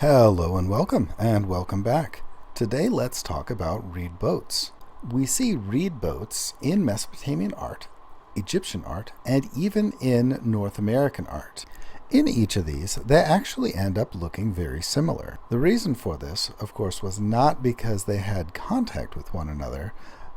Hello and welcome back. Today let's talk about reed boats. We see reed boats in Mesopotamian art, Egyptian art, and even in North American art. In each of these, they actually end up looking very similar. The reason for this, of course, was not because they had contact with one another,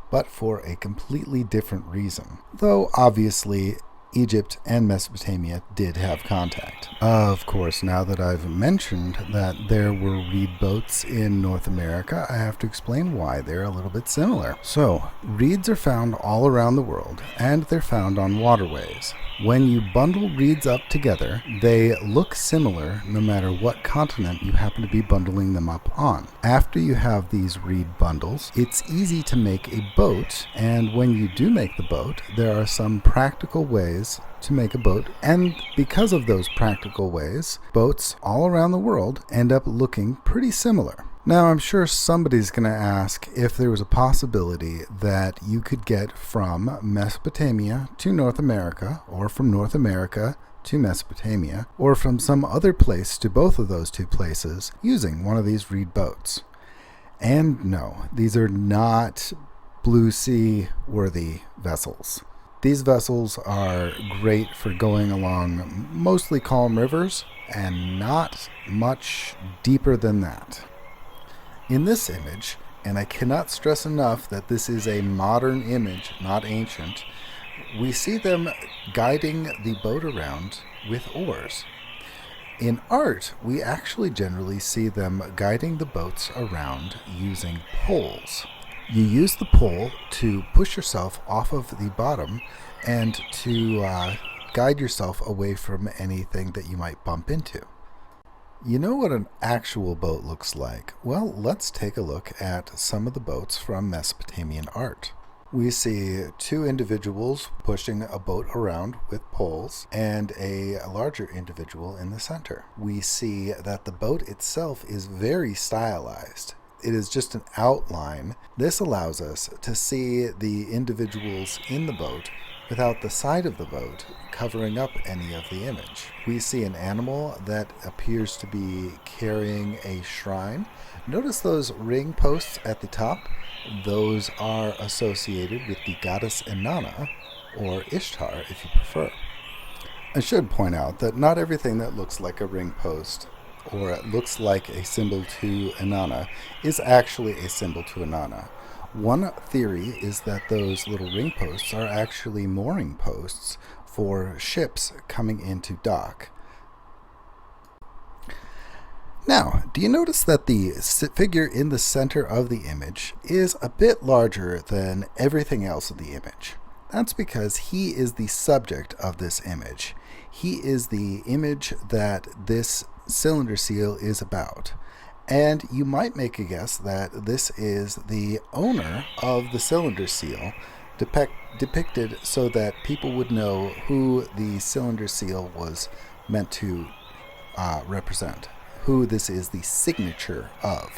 but for a completely different reason. Though obviously Egypt and Mesopotamia did have contact. Of course, now that I've mentioned that there were reed boats in North America, I have to explain why they're a little bit similar. So, reeds are found all around the world, and they're found on waterways. When you bundle reeds up together, they look similar no matter what continent you happen to be bundling them up on. After you have these reed bundles, it's easy to make a boat, and when you do make the boat, there are some practical ways to make a boat, and because of those practical ways, boats all around the world end up looking pretty similar. Now, I'm sure somebody's going to ask if there was a possibility that you could get from Mesopotamia to North America, or from North America to Mesopotamia, or from some other place to both of those two places using one of these reed boats. And no, these are not blue sea worthy vessels. These vessels are great for going along mostly calm rivers and not much deeper than that. In this image, and I cannot stress enough that this is a modern image, not ancient, we see them guiding the boat around with oars. In art, we actually generally see them guiding the boats around using poles. You use the pole to push yourself off of the bottom and to guide yourself away from anything that you might bump into. You know what an actual boat looks like? Well, let's take a look at some of the boats from Mesopotamian art. We see two individuals pushing a boat around with poles and a larger individual in the center. We see that the boat itself is very stylized. It is just an outline. This allows us to see the individuals in the boat without the side of the boat covering up any of the image. We see an animal that appears to be carrying a shrine. Notice those ring posts at the top? Those are associated with the goddess Inanna, or Ishtar if you prefer. I should point out that not everything that looks like a ring post or it looks like a symbol to Inanna is actually a symbol to Inanna. One theory is that those little ring posts are actually mooring posts for ships coming into dock. Now, do you notice that the figure in the center of the image is a bit larger than everything else of the image? That's because he is the subject of this image. He is the image that this cylinder seal is about. And you might make a guess that this is the owner of the cylinder seal, depicted so that people would know who the cylinder seal was meant to represent, who this is the signature of.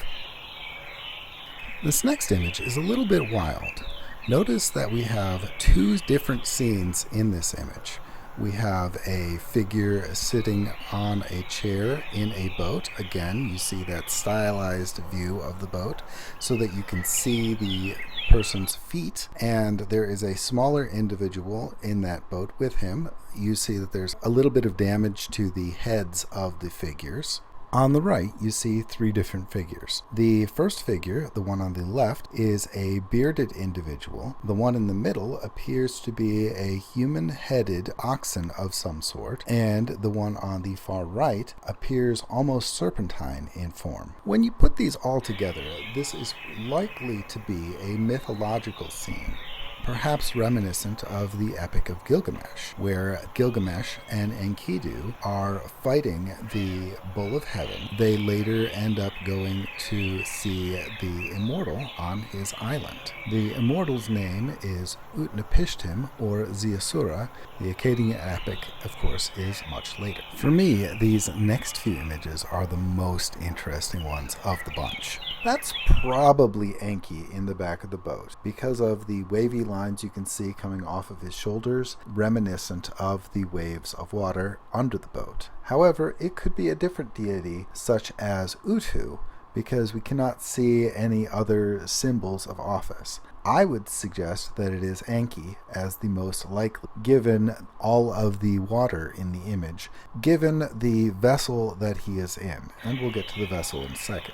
This next image is a little bit wild. Notice that we have two different scenes in this image. We have a figure sitting on a chair in a boat. Again, you see that stylized view of the boat so that you can see the person's feet. And there is a smaller individual in that boat with him. You see that there's a little bit of damage to the heads of the figures. On the right, you see three different figures. The first figure, the one on the left, is a bearded individual. The one in the middle appears to be a human-headed oxen of some sort, and the one on the far right appears almost serpentine in form. When you put these all together, this is likely to be a mythological scene, perhaps reminiscent of the Epic of Gilgamesh, where Gilgamesh and Enkidu are fighting the Bull of Heaven. They later end up going to see the Immortal on his island. The Immortal's name is Utnapishtim, or Ziusura. The Akkadian epic, of course, is much later. For me, these next few images are the most interesting ones of the bunch. That's probably Enki in the back of the boat because of the wavy lines you can see coming off of his shoulders, reminiscent of the waves of water under the boat. However, it could be a different deity such as Utu, because we cannot see any other symbols of office. I would suggest that it is Enki as the most likely, given all of the water in the image, given the vessel that he is in, and we'll get to the vessel in a second.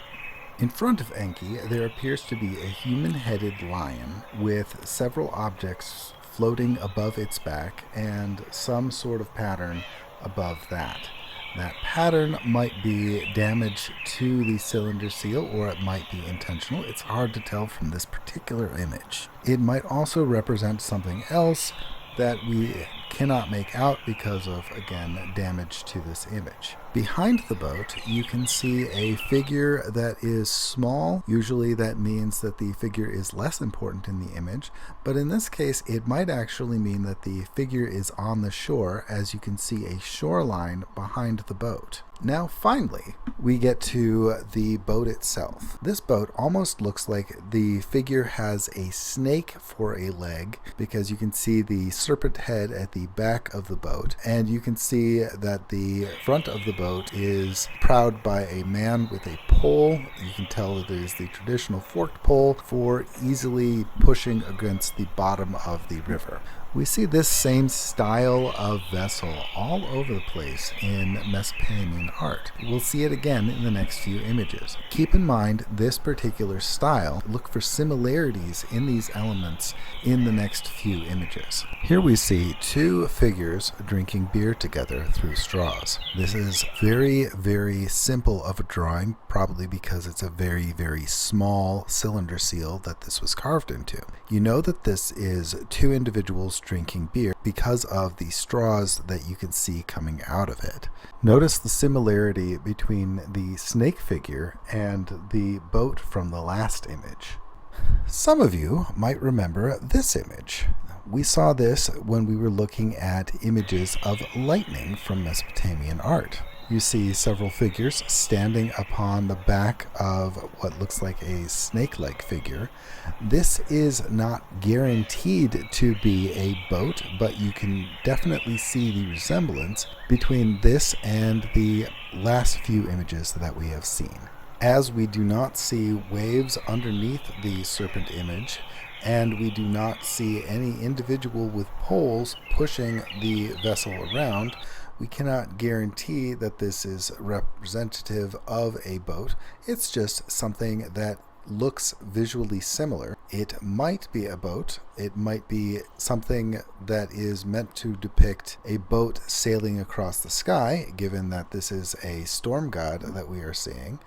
In front of Enki, there appears to be a human-headed lion with several objects floating above its back and some sort of pattern above that. That pattern might be damage to the cylinder seal, or it might be intentional. It's hard to tell from this particular image. It might also represent something else that we cannot make out because of, again, damage to this image. Behind the boat, you can see a figure that is small. Usually that means that the figure is less important in the image, but in this case, it might actually mean that the figure is on the shore, as you can see a shoreline behind the boat. Now, finally, we get to the boat itself. This boat almost looks like the figure has a snake for a leg, because you can see the serpent head at the back of the boat, and you can see that the front of the boat is prowed by a man with a pole. You can tell it is the traditional forked pole for easily pushing against the bottom of the river. We see this same style of vessel all over the place in Mesopotamian art. We'll see it again in the next few images. Keep in mind this particular style. Look for similarities in these elements in the next few images. Here we see two figures drinking beer together through straws. This is very, very simple of a drawing, probably because it's a very, very small cylinder seal that this was carved into. You know that this is two individuals drinking beer because of the straws that you can see coming out of it. Notice the similarity between the snake figure and the boat from the last image. Some of you might remember this image. We saw this when we were looking at images of lightning from Mesopotamian art. You see several figures standing upon the back of what looks like a snake-like figure. This is not guaranteed to be a boat, but you can definitely see the resemblance between this and the last few images that we have seen. As we do not see waves underneath the serpent image, and we do not see any individual with poles pushing the vessel around, we cannot guarantee that this is representative of a boat. It's just something that looks visually similar. It might be a boat. It might be something that is meant to depict a boat sailing across the sky, given that this is a storm god that we are seeing.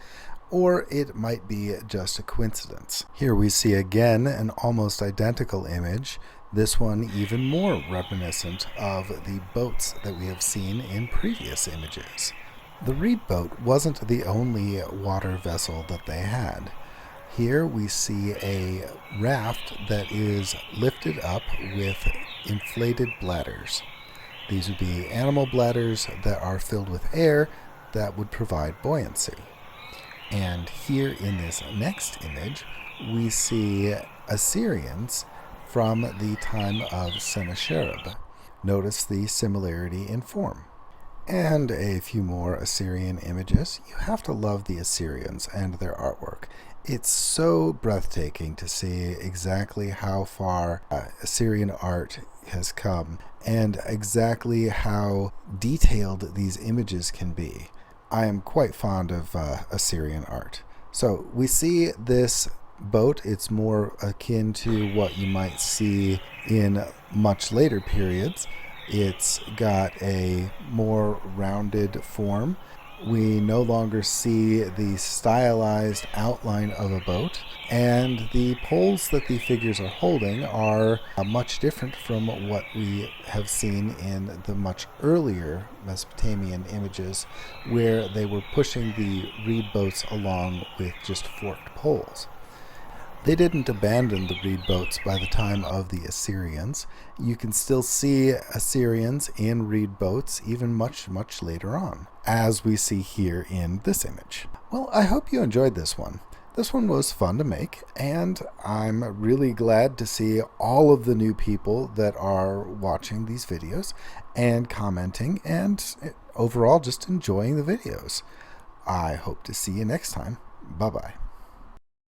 Or it might be just a coincidence. Here we see again an almost identical image, this one even more reminiscent of the boats that we have seen in previous images. The reed boat wasn't the only water vessel that they had. Here we see a raft that is lifted up with inflated bladders. These would be animal bladders that are filled with air that would provide buoyancy. And here in this next image, we see Assyrians from the time of Sennacherib. Notice the similarity in form. And a few more Assyrian images. You have to love the Assyrians and their artwork. It's so breathtaking to see exactly how far Assyrian art has come and exactly how detailed these images can be. I am quite fond of Assyrian art. So we see this boat. It's more akin to what you might see in much later periods. It's got a more rounded form. We no longer see the stylized outline of a boat, and the poles that the figures are holding are much different from what we have seen in the much earlier Mesopotamian images, where they were pushing the reed boats along with just forked poles. They didn't abandon the reed boats by the time of the Assyrians. You can still see Assyrians in reed boats even much, much later on, as we see here in this image. Well, I hope you enjoyed this one. This one was fun to make, and I'm really glad to see all of the new people that are watching these videos and commenting and overall just enjoying the videos. I hope to see you next time. Bye-bye.